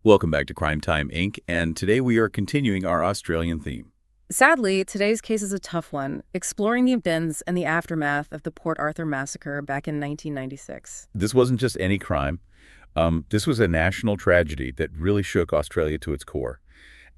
Welcome back to Crime Time, Inc., and today we are continuing our Australian theme. Sadly, today's case is a tough one, exploring the events and the aftermath of the Port Arthur Massacre back in 1996. This wasn't just any crime. This was a national tragedy that really shook Australia to its core.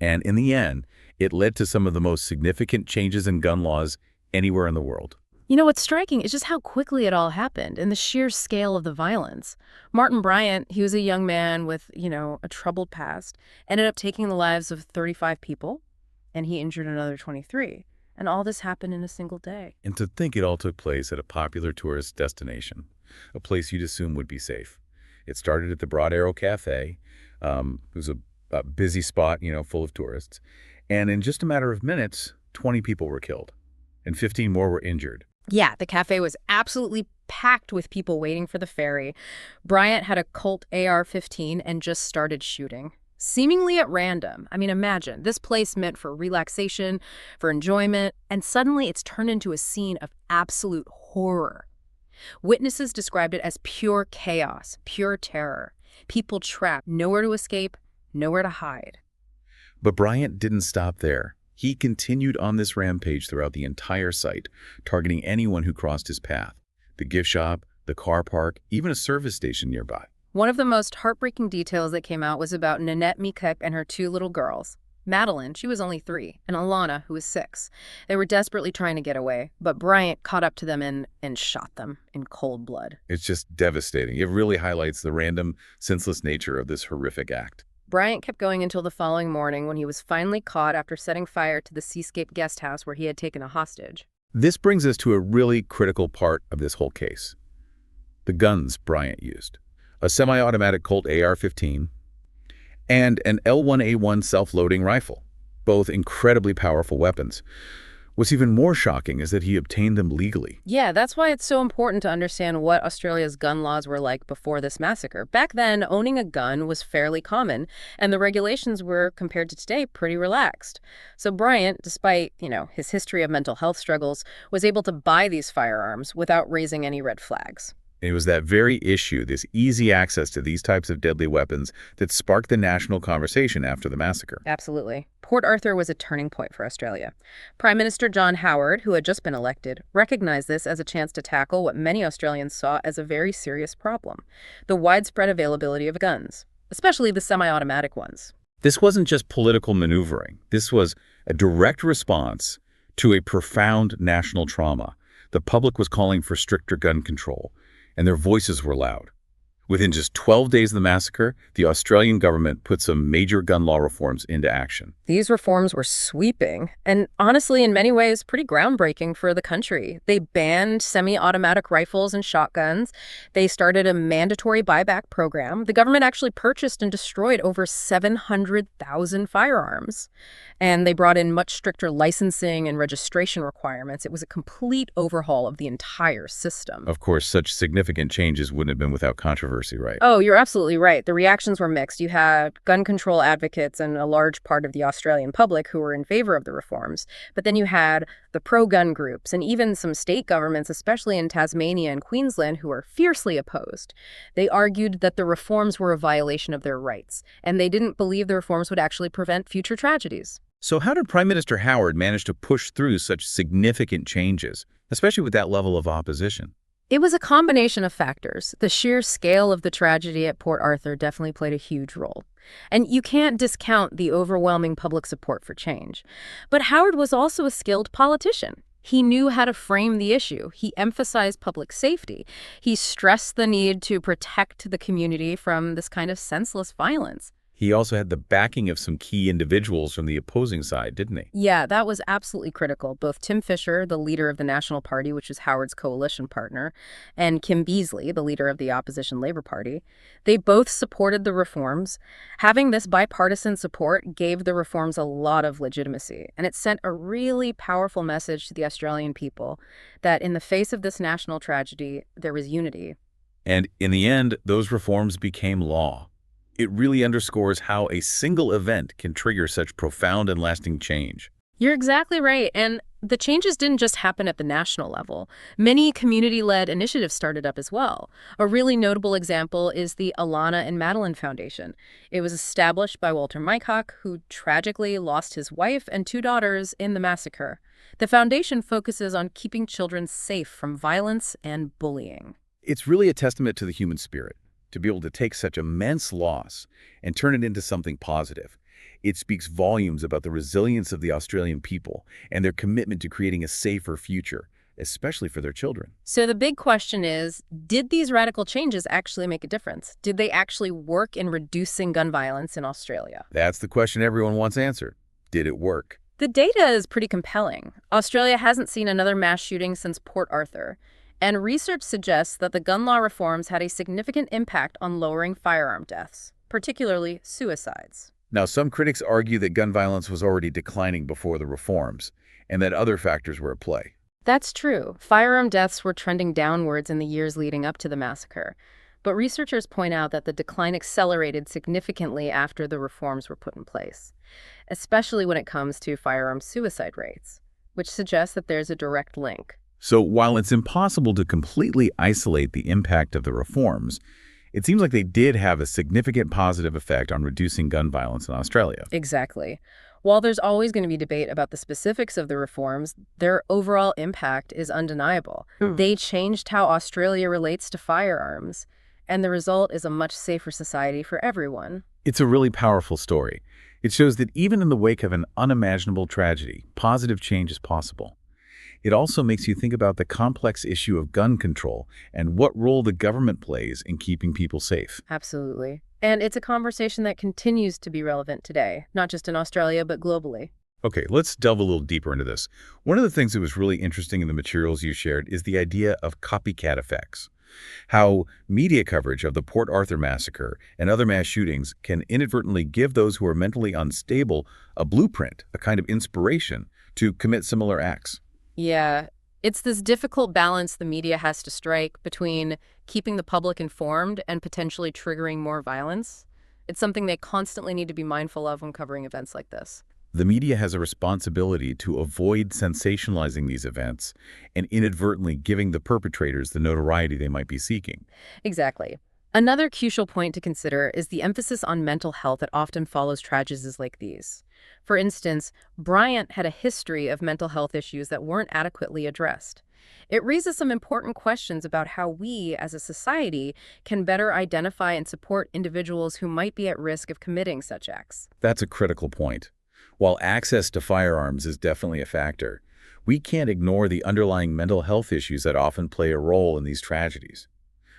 And in the end, it led to some of the most significant changes in gun laws anywhere in the world. You know, what's striking is just how quickly it all happened and the sheer scale of the violence. Martin Bryant, he was a young man with, a troubled past, ended up taking the lives of 35 people, and he injured another 23. And all this happened in a single day. And to think it all took place at a popular tourist destination, a place you'd assume would be safe. It started at the Broad Arrow Cafe. It was a busy spot, full of tourists. And in just a matter of minutes, 20 people were killed, and 15 more were injured. Yeah, the cafe was absolutely packed with people waiting for the ferry. Bryant had a Colt AR-15 and just started shooting, seemingly at random. I mean, imagine, this place meant for relaxation, for enjoyment, and suddenly it's turned into a scene of absolute horror. Witnesses described it as pure chaos, pure terror. People trapped, nowhere to escape, nowhere to hide. But Bryant didn't stop there. He continued on this rampage throughout the entire site, targeting anyone who crossed his path. The gift shop, the car park, even a service station nearby. One of the most heartbreaking details that came out was about Nanette Mikek and her two little girls. Madeline, she was only 3, and Alana, who was 6. They were desperately trying to get away, but Bryant caught up to them and shot them in cold blood. It's just devastating. It really highlights the random, senseless nature of this horrific act. Bryant kept going until the following morning when he was finally caught after setting fire to the Seascape guest house where he had taken a hostage. This brings us to a really critical part of this whole case. The guns Bryant used. A semi-automatic Colt AR-15 and an L1A1 self-loading rifle, both incredibly powerful weapons. What's even more shocking is that he obtained them legally. Yeah, that's why it's so important to understand what Australia's gun laws were like before this massacre. Back then, owning a gun was fairly common, and the regulations were, compared to today, pretty relaxed. So Bryant, despite, his history of mental health struggles, was able to buy these firearms without raising any red flags. And it was that very issue, this easy access to these types of deadly weapons, that sparked the national conversation after the massacre. Absolutely. Port Arthur was a turning point for Australia. Prime Minister John Howard, who had just been elected, recognized this as a chance to tackle what many Australians saw as a very serious problem: the widespread availability of guns, especially the semi-automatic ones. This wasn't just political maneuvering. This was a direct response to a profound national trauma. The public was calling for stricter gun control, and their voices were loud. Within just 12 days of the massacre, the Australian government put some major gun law reforms into action. These reforms were sweeping and, honestly, in many ways, pretty groundbreaking for the country. They banned semi-automatic rifles and shotguns. They started a mandatory buyback program. The government actually purchased and destroyed over 700,000 firearms. And they brought in much stricter licensing and registration requirements. It was a complete overhaul of the entire system. Of course, such significant changes wouldn't have been without controversy, right? Oh, you're absolutely right. The reactions were mixed. You had gun control advocates and a large part of the Australian public who were in favor of the reforms. But then you had the pro-gun groups and even some state governments, especially in Tasmania and Queensland, who were fiercely opposed. They argued that the reforms were a violation of their rights, and they didn't believe the reforms would actually prevent future tragedies. So how did Prime Minister Howard manage to push through such significant changes, especially with that level of opposition? It was a combination of factors. The sheer scale of the tragedy at Port Arthur definitely played a huge role. And you can't discount the overwhelming public support for change. But Howard was also a skilled politician. He knew how to frame the issue. He emphasized public safety. He stressed the need to protect the community from this kind of senseless violence. He also had the backing of some key individuals from the opposing side, didn't he? Yeah, that was absolutely critical. Both Tim Fisher, the leader of the National Party, which was Howard's coalition partner, and Kim Beazley, the leader of the opposition Labour Party, they both supported the reforms. Having this bipartisan support gave the reforms a lot of legitimacy, and it sent a really powerful message to the Australian people that in the face of this national tragedy, there was unity. And in the end, those reforms became law. It really underscores how a single event can trigger such profound and lasting change. You're exactly right. And The changes didn't just happen at the national level. Many community-led initiatives started up as well. A really notable example is the Alana and Madeline Foundation. It was established by Walter Mycock, who tragically lost his wife and two daughters in the massacre. The foundation focuses on keeping children safe from violence and bullying. It's really a testament to the human spirit, to be able to take such immense loss and turn it into something positive. It speaks volumes about the resilience of the Australian people and their commitment to creating a safer future, especially for their children. So the big question is, did these radical changes actually make a difference? Did they actually work in reducing gun violence in Australia? That's the question everyone wants answered. Did it work? The data is pretty compelling. Australia hasn't seen another mass shooting since Port Arthur, and research suggests that the gun law reforms had a significant impact on lowering firearm deaths, particularly suicides. Now, some critics argue that gun violence was already declining before the reforms, and that other factors were at play. That's true. Firearm deaths were trending downwards in the years leading up to the massacre. But researchers point out that the decline accelerated significantly after the reforms were put in place, especially when it comes to firearm suicide rates, which suggests that there's a direct link. So while it's impossible to completely isolate the impact of the reforms, it seems like they did have a significant positive effect on reducing gun violence in Australia. Exactly. While there's always going to be debate about the specifics of the reforms, their overall impact is undeniable. They changed how Australia relates to firearms, and the result is a much safer society for everyone. It's a really powerful story. It shows that even in the wake of an unimaginable tragedy, positive change is possible. It also makes you think about the complex issue of gun control and what role the government plays in keeping people safe. Absolutely. And it's a conversation that continues to be relevant today, not just in Australia, but globally. Okay, let's delve a little deeper into this. One of the things that was really interesting in the materials you shared is the idea of copycat effects. How media coverage of the Port Arthur Massacre and other mass shootings can inadvertently give those who are mentally unstable a blueprint, a kind of inspiration to commit similar acts. Yeah, it's this difficult balance the media has to strike between keeping the public informed and potentially triggering more violence. It's something they constantly need to be mindful of when covering events like this. The media has a responsibility to avoid sensationalizing these events and inadvertently giving the perpetrators the notoriety they might be seeking. Exactly. Another crucial point to consider is the emphasis on mental health that often follows tragedies like these. For instance, Bryant had a history of mental health issues that weren't adequately addressed. It raises some important questions about how we, as a society, can better identify and support individuals who might be at risk of committing such acts. That's a critical point. While access to firearms is definitely a factor, we can't ignore the underlying mental health issues that often play a role in these tragedies.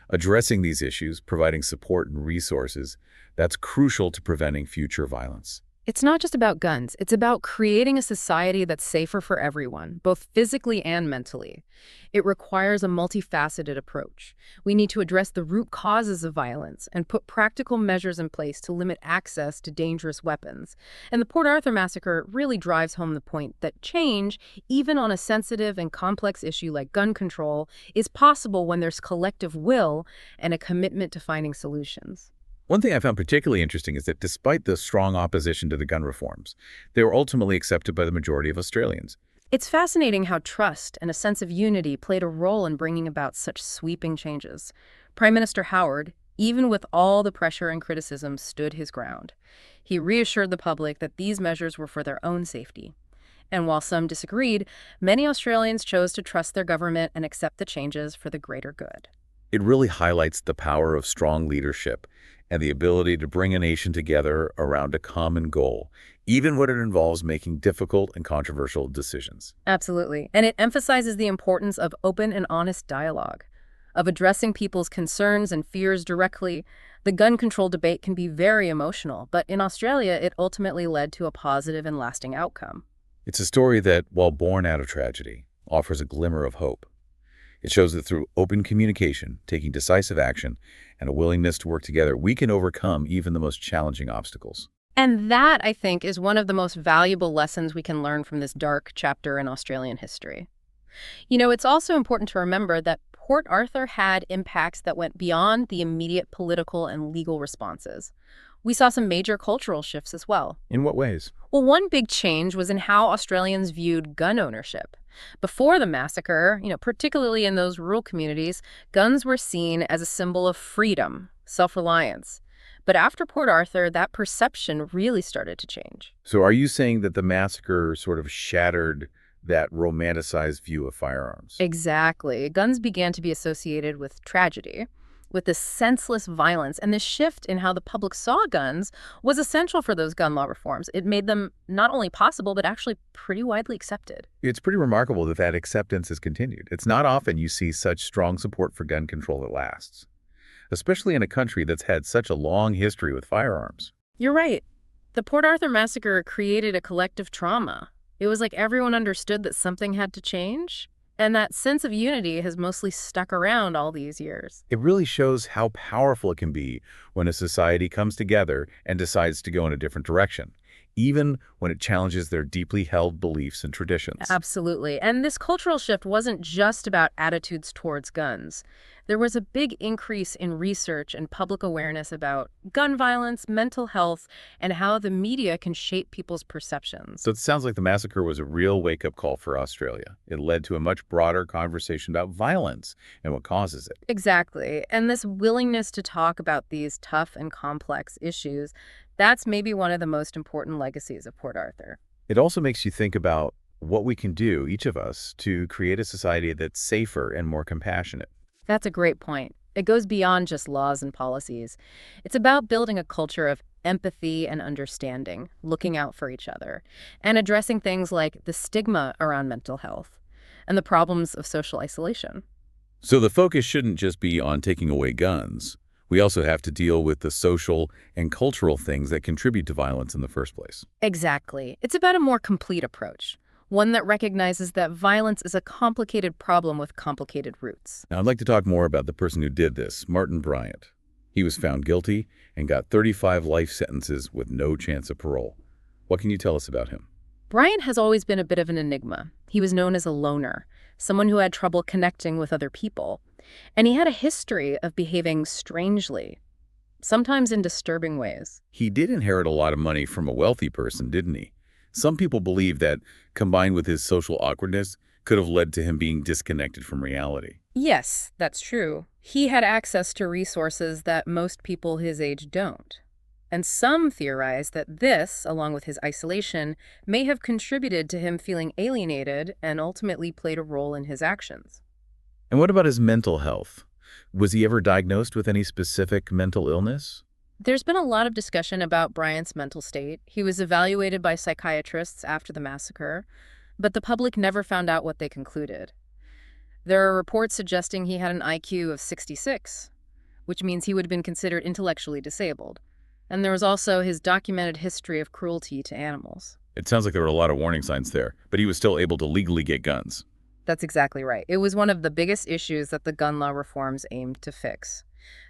Addressing these issues, providing support and resources, that's crucial to preventing future violence. It's not just about guns. It's about creating a society that's safer for everyone, both physically and mentally. It requires a multifaceted approach. We need to address the root causes of violence and put practical measures in place to limit access to dangerous weapons. And the Port Arthur Massacre really drives home the point that change, even on a sensitive and complex issue like gun control, is possible when there's collective will and a commitment to finding solutions. One thing I found particularly interesting is that despite the strong opposition to the gun reforms, they were ultimately accepted by the majority of Australians. It's fascinating how trust and a sense of unity played a role in bringing about such sweeping changes. Prime Minister Howard, even with all the pressure and criticism, stood his ground. He reassured the public that these measures were for their own safety. And while some disagreed, many Australians chose to trust their government and accept the changes for the greater good. It really highlights the power of strong leadership and the ability to bring a nation together around a common goal, even when it involves making difficult and controversial decisions. Absolutely. And it emphasizes the importance of open and honest dialogue, of addressing people's concerns and fears directly. The gun control debate can be very emotional, but in Australia, it ultimately led to a positive and lasting outcome. It's a story that, while born out of tragedy, offers a glimmer of hope. It shows that through open communication, taking decisive action, and a willingness to work together, we can overcome even the most challenging obstacles. And that, I think, is one of the most valuable lessons we can learn from this dark chapter in Australian history. You know, it's also important to remember that Port Arthur had impacts that went beyond the immediate political and legal responses. We saw some major cultural shifts as well. In what ways? Well, one big change was in how Australians viewed gun ownership. Before the massacre, particularly in those rural communities, guns were seen as a symbol of freedom, self-reliance. But after Port Arthur, that perception really started to change. So are you saying that the massacre sort of shattered that romanticized view of firearms? Exactly. Guns began to be associated with tragedy, with this senseless violence, and this shift in how the public saw guns was essential for those gun law reforms. It made them not only possible, but actually pretty widely accepted. It's pretty remarkable that that acceptance has continued. It's not often you see such strong support for gun control that lasts, especially in a country that's had such a long history with firearms. You're right. The Port Arthur Massacre created a collective trauma. It was like everyone understood that something had to change, and that sense of unity has mostly stuck around all these years. It really shows how powerful it can be when a society comes together and decides to go in a different direction, even when it challenges their deeply held beliefs and traditions. Absolutely. And this cultural shift wasn't just about attitudes towards guns. There was a big increase in research and public awareness about gun violence, mental health, and how the media can shape people's perceptions. So it sounds like the massacre was a real wake-up call for Australia. It led to a much broader conversation about violence and what causes it. Exactly. And this willingness to talk about these tough and complex issues, that's maybe one of the most important legacies of Port Arthur. It also makes you think about what we can do, each of us, to create a society that's safer and more compassionate. That's a great point. It goes beyond just laws and policies. It's about building a culture of empathy and understanding, looking out for each other, and addressing things like the stigma around mental health and the problems of social isolation. So the focus shouldn't just be on taking away guns. We also have to deal with the social and cultural things that contribute to violence in the first place. Exactly. It's about a more complete approach, one that recognizes that violence is a complicated problem with complicated roots. Now, I'd like to talk more about the person who did this, Martin Bryant. He was found guilty and got 35 life sentences with no chance of parole. What can you tell us about him? Bryant has always been a bit of an enigma. He was known as a loner, someone who had trouble connecting with other people. And he had a history of behaving strangely, sometimes in disturbing ways. He did inherit a lot of money from a wealthy person, didn't he? Some people believe that, combined with his social awkwardness, could have led to him being disconnected from reality. Yes, that's true. He had access to resources that most people his age don't. And some theorize that this, along with his isolation, may have contributed to him feeling alienated and ultimately played a role in his actions. And what about his mental health? Was he ever diagnosed with any specific mental illness? There's been a lot of discussion about Bryant's mental state. He was evaluated by psychiatrists after the massacre, but the public never found out what they concluded. There are reports suggesting he had an IQ of 66, which means he would have been considered intellectually disabled. And there was also his documented history of cruelty to animals. It sounds like there were a lot of warning signs there, but he was still able to legally get guns. That's exactly right. It was one of the biggest issues that the gun law reforms aimed to fix.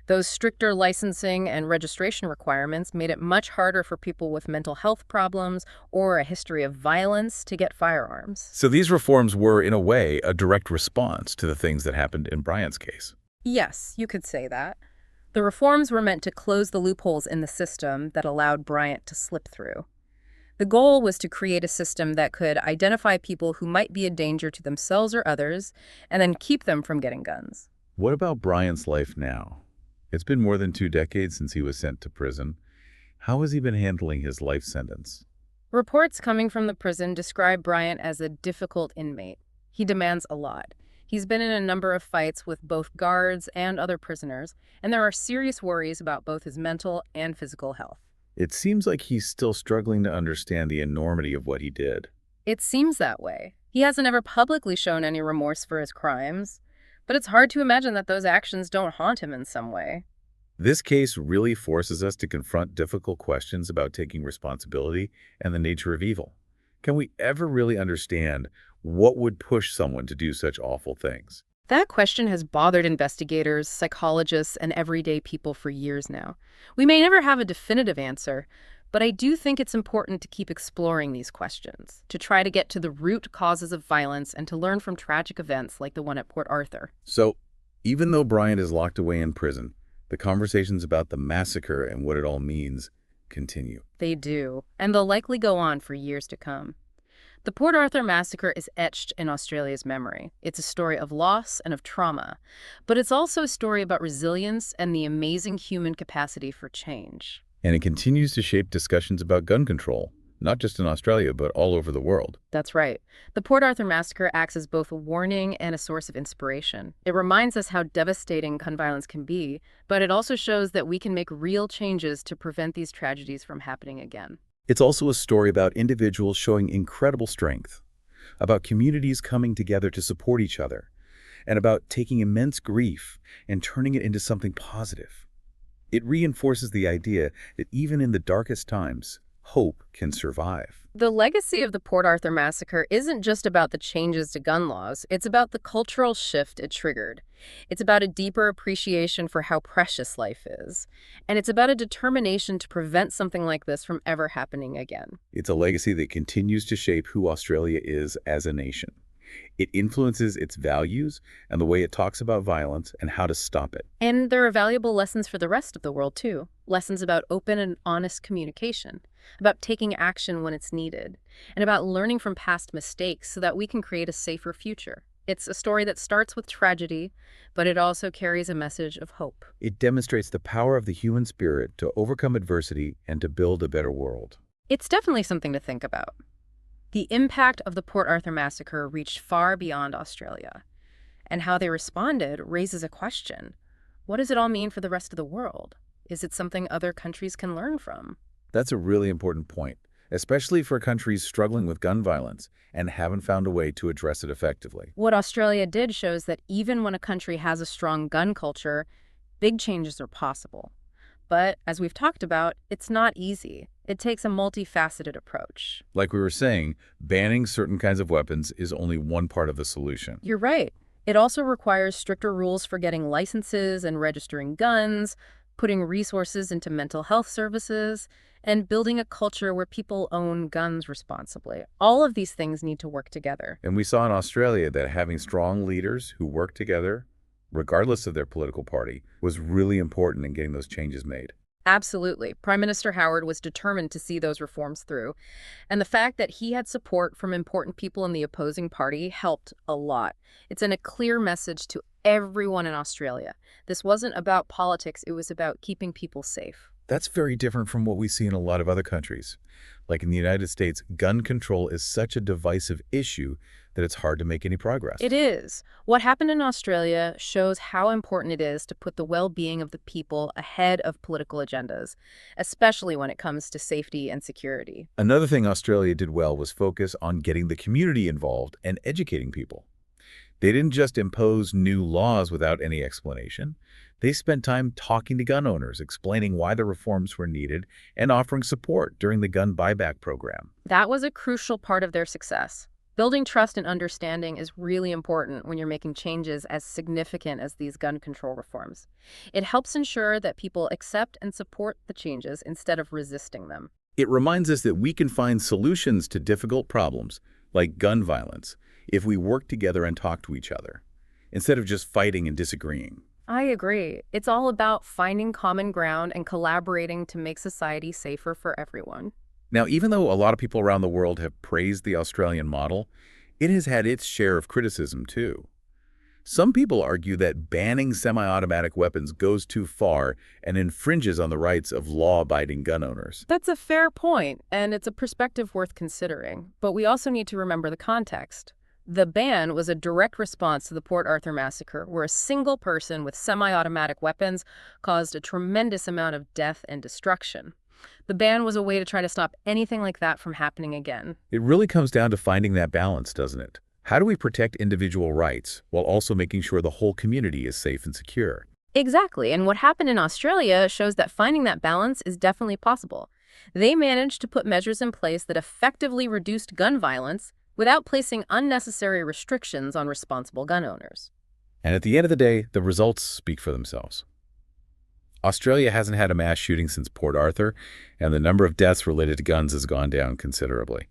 Those stricter licensing and registration requirements made it much harder for people with mental health problems or a history of violence to get firearms. So these reforms were, in a way, a direct response to the things that happened in Bryant's case. Yes, you could say that. The reforms were meant to close the loopholes in the system that allowed Bryant to slip through. The goal was to create a system that could identify people who might be a danger to themselves or others, and then keep them from getting guns. What about Bryant's life now? It's been more than 2 decades since he was sent to prison. How has he been handling his life sentence? Reports coming from the prison describe Bryant as a difficult inmate. He demands a lot. He's been in a number of fights with both guards and other prisoners, and there are serious worries about both his mental and physical health. It seems like he's still struggling to understand the enormity of what he did. It seems that way. He hasn't ever publicly shown any remorse for his crimes, but it's hard to imagine that those actions don't haunt him in some way. This case really forces us to confront difficult questions about taking responsibility and the nature of evil. Can we ever really understand what would push someone to do such awful things? That question has bothered investigators, psychologists, and everyday people for years now. We may never have a definitive answer, but I do think it's important to keep exploring these questions, to try to get to the root causes of violence and to learn from tragic events like the one at Port Arthur. So, even though Bryant is locked away in prison, the conversations about the massacre and what it all means continue. They do, and they'll likely go on for years to come. The Port Arthur Massacre is etched in Australia's memory. It's a story of loss and of trauma, but it's also a story about resilience and the amazing human capacity for change. And it continues to shape discussions about gun control, not just in Australia, but all over the world. That's right. The Port Arthur Massacre acts as both a warning and a source of inspiration. It reminds us how devastating gun violence can be, but it also shows that we can make real changes to prevent these tragedies from happening again. It's also a story about individuals showing incredible strength, about communities coming together to support each other, and about taking immense grief and turning it into something positive. It reinforces the idea that even in the darkest times, hope can survive. The legacy of the Port Arthur Massacre isn't just about the changes to gun laws, it's about the cultural shift it triggered. It's about a deeper appreciation for how precious life is. And it's about a determination to prevent something like this from ever happening again. It's a legacy that continues to shape who Australia is as a nation. It influences its values and the way it talks about violence and how to stop it. And there are valuable lessons for the rest of the world, too. Lessons about open and honest communication, about taking action when it's needed, and about learning from past mistakes so that we can create a safer future. It's a story that starts with tragedy, but it also carries a message of hope. It demonstrates the power of the human spirit to overcome adversity and to build a better world. It's definitely something to think about. The impact of the Port Arthur Massacre reached far beyond Australia, and how they responded raises a question. What does it all mean for the rest of the world? Is it something other countries can learn from? That's a really important point, especially for countries struggling with gun violence and haven't found a way to address it effectively. What Australia did shows that even when a country has a strong gun culture, big changes are possible. But, as we've talked about, it's not easy. It takes a multifaceted approach. Like we were saying, banning certain kinds of weapons is only one part of the solution. You're right. It also requires stricter rules for getting licenses and registering guns, putting resources into mental health services, and building a culture where people own guns responsibly. All of these things need to work together. And we saw in Australia that having strong leaders who work together, regardless of their political party, was really important in getting those changes made. Absolutely. Prime Minister Howard was determined to see those reforms through. And the fact that he had support from important people in the opposing party helped a lot. It sent a clear message to everyone in Australia. This wasn't about politics, it was about keeping people safe. That's very different from what we see in a lot of other countries. Like in the United States, gun control is such a divisive issue that it's hard to make any progress. It is. What happened in Australia shows how important it is to put the well-being of the people ahead of political agendas, especially when it comes to safety and security. Another thing Australia did well was focus on getting the community involved and educating people. They didn't just impose new laws without any explanation. They spent time talking to gun owners, explaining why the reforms were needed, and offering support during the gun buyback program. That was a crucial part of their success. Building trust and understanding is really important when you're making changes as significant as these gun control reforms. It helps ensure that people accept and support the changes instead of resisting them. It reminds us that we can find solutions to difficult problems, like gun violence, if we work together and talk to each other, instead of just fighting and disagreeing. I agree. It's all about finding common ground and collaborating to make society safer for everyone. Now, even though a lot of people around the world have praised the Australian model, it has had its share of criticism too. Some people argue that banning semi-automatic weapons goes too far and infringes on the rights of law-abiding gun owners. That's a fair point, and it's a perspective worth considering. But we also need to remember the context. The ban was a direct response to the Port Arthur Massacre, where a single person with semi-automatic weapons caused a tremendous amount of death and destruction. The ban was a way to try to stop anything like that from happening again. It really comes down to finding that balance, doesn't it? How do we protect individual rights while also making sure the whole community is safe and secure? Exactly, and what happened in Australia shows that finding that balance is definitely possible. They managed to put measures in place that effectively reduced gun violence without placing unnecessary restrictions on responsible gun owners. And at the end of the day, the results speak for themselves. Australia hasn't had a mass shooting since Port Arthur, and the number of deaths related to guns has gone down considerably.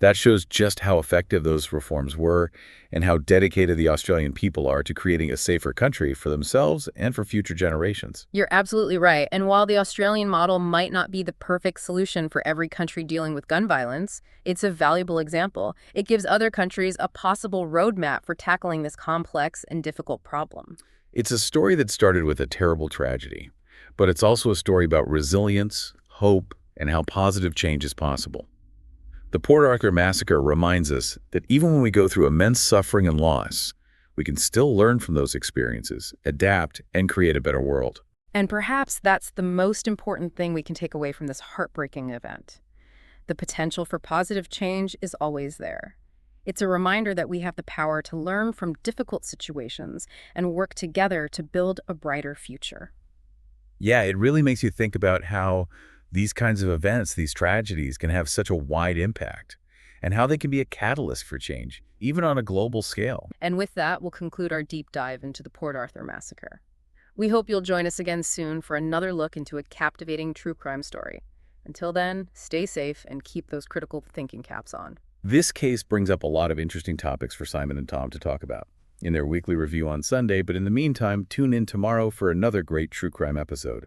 That shows just how effective those reforms were and how dedicated the Australian people are to creating a safer country for themselves and for future generations. You're absolutely right. And while the Australian model might not be the perfect solution for every country dealing with gun violence, it's a valuable example. It gives other countries a possible roadmap for tackling this complex and difficult problem. It's a story that started with a terrible tragedy, but it's also a story about resilience, hope, and how positive change is possible. The Port Arthur Massacre reminds us that even when we go through immense suffering and loss, we can still learn from those experiences, adapt, and create a better world. And perhaps that's the most important thing we can take away from this heartbreaking event. The potential for positive change is always there. It's a reminder that we have the power to learn from difficult situations and work together to build a brighter future. Yeah, it really makes you think about how these kinds of events, these tragedies, can have such a wide impact, and how they can be a catalyst for change, even on a global scale. And with that, we'll conclude our deep dive into the Port Arthur Massacre. We hope you'll join us again soon for another look into a captivating true crime story. Until then, stay safe and keep those critical thinking caps on. This case brings up a lot of interesting topics for Simon and Tom to talk about in their weekly review on Sunday, but in the meantime, tune in tomorrow for another great true crime episode.